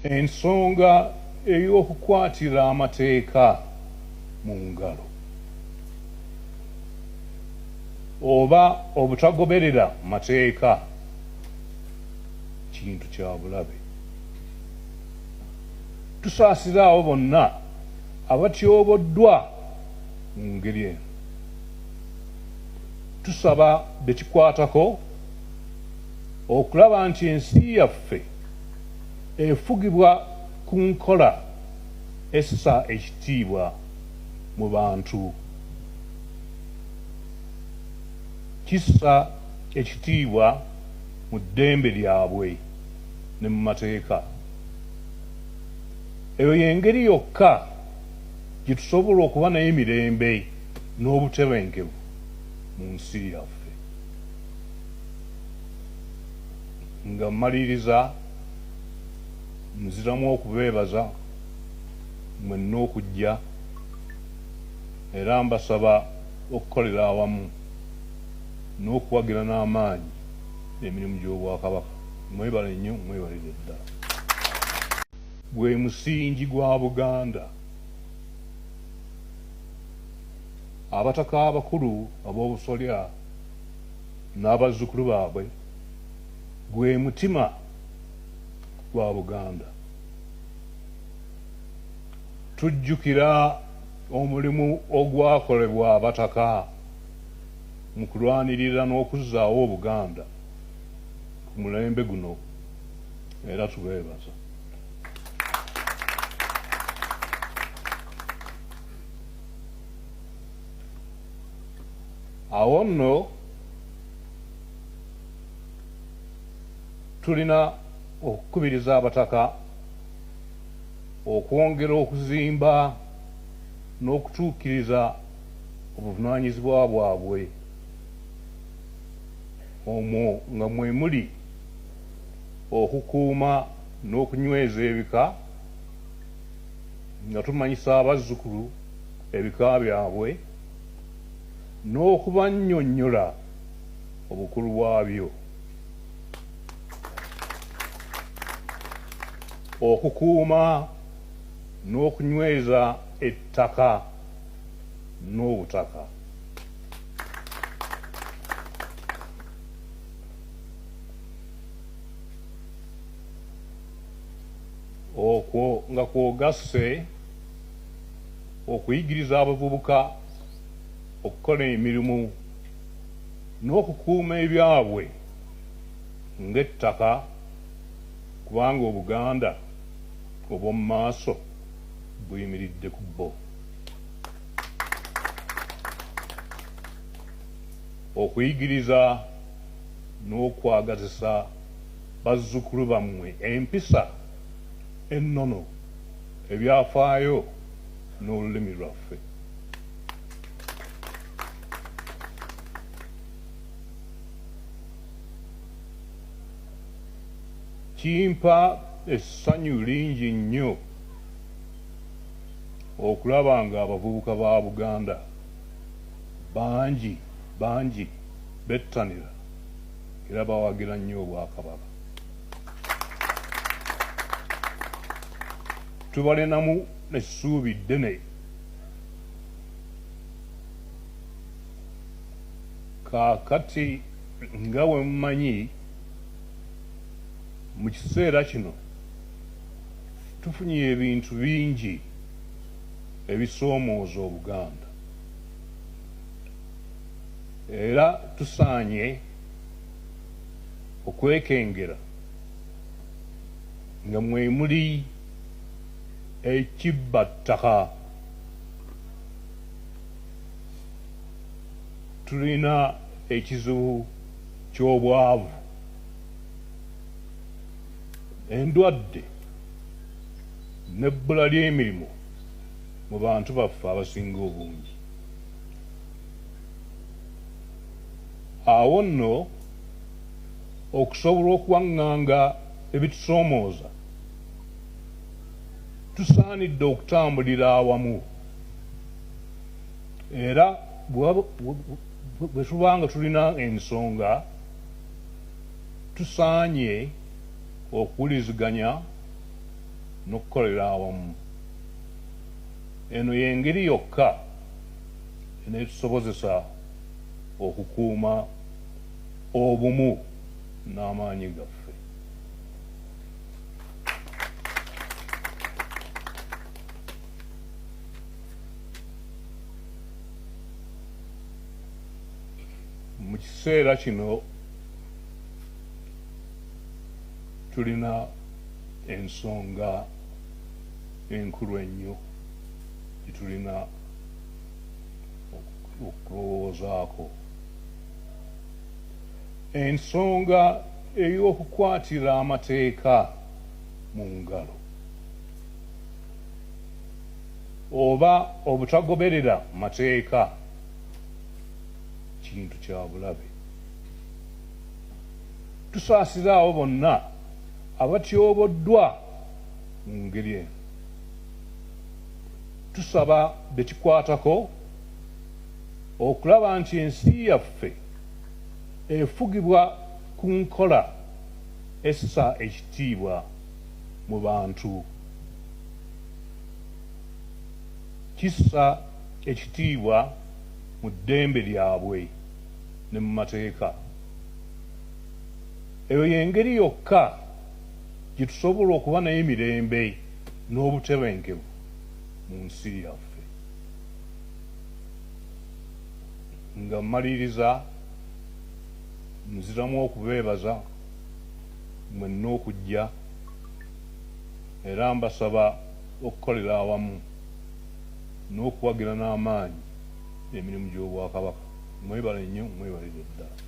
ensonga ey'okukwatira amateeka mu ngalo oba obutagoberera mateeka kintu kya bulabe. Tusaasira abo bonna abatyoboddwa mu ngeri eno. Tusaba bekikwatako okulaba nti ensi yaffe efugibwa ku nkola essa ekitiibwa mu bantu, kissa ekitiibwa mu ddembe lyabwe ne mu mateeka. Eyo y'engeri yokka gye tusobola okuba n'emirembe n'obutebenkevu mu nsi yaffe. Nga mmaliriza nziramu okubeebaza mwenna okujja era mbasaba okukolera awamu n'okuwagira n'amaanyi emirimu gy'Obwakabaka. Mwebale nnyo, mwebalire ddala. Gwe musingi gwa Buganda. Abataka abakulu ab'obusolya n'abazzukulu baabwe gwe mutima gwa Buganda. Tujjukira omulimu ogwakolebwa abataka mu kulwanirira n'okuzzaawo Obuganda ku mulembe guno era tubeebaza. Awo nno tulina okukubiriza abataka okwongera okuzimba n'okutuukiriza obuvunaanyizibwa bwabwe. Omwo nga mwe muli okukuuma n'okunyweza ebika, nga tumanyisa abazzukulu ebika byabwe n'okubannyonnyola obukulu bwabyo. Okukuuma n'okunyweza ettaka n'obutaka. Okwo nga kwogasse okuyigiriza abavubuka okukola emirimu n'okukuuma ebyabwe ng'ettaka, kubanga Obuganda obw'omu maaso buyimiridde ku bbo. Okuyigiriza n'okwagazisa bazzukulu bammwe empisa ennono, ebyafaayo n'olulimi lwaffe. Kimpa essanyu lingi nnyo okulaba nga abavubuka ba Buganda bangi bettanira era bawagira nnyo Obwakabaka. Tubalinamu n'essuubi ddene kaakati nga bwe mumanyi mu kiseera kino tufunye ebintu bingi ebisoomooza Obuganda era tusaanye okwekengera nga mwe muli ekibbattaka. Tulina ekizibu ky'obwavu, endwadde n'ebbula ly'emirimu mu bantu baffe abasinga obungi. Awo nno okusobola okuwaŋŋanga ebitusoomooza tusaanidde okutambulira awamu, era bwe tuba nga tulina ensonga tusaanye okuwuliziganya n'okukolera awamu. Eno y'engeri yokka enetusobozesa okukuuma obumu n'amaanyi gaffe. Mu kiseera kino tulina ensonga enkulu ennyo gyetulina okulowoozaako. Ensonga ey'okukwatira amateeka mu ngalo oba obutagoberera mateeka kintu kya bulabe. Tusaasira abo bonna abatyoboddwa mu ngeri eno. Tusaba bekikwatako okulaba nti ensi yaffe efugibwa ku nkola essa ekitiibwa mu bantu, kissa ekitiibwa mu ddembe lyabwe ne mu mateeka. Eyo y'engeri yokka gye tusobola okuba nayo emirembe n'obutebenkevu mu nsi yaffe. Nga mmaliriza nziramu okubeebaza mwenna okujja era mbasaba okukolera awamu n'okuwagira n'amaanyi emirimu gy'Obwakabaka. Mwebale nnyo, mwebalire ddala.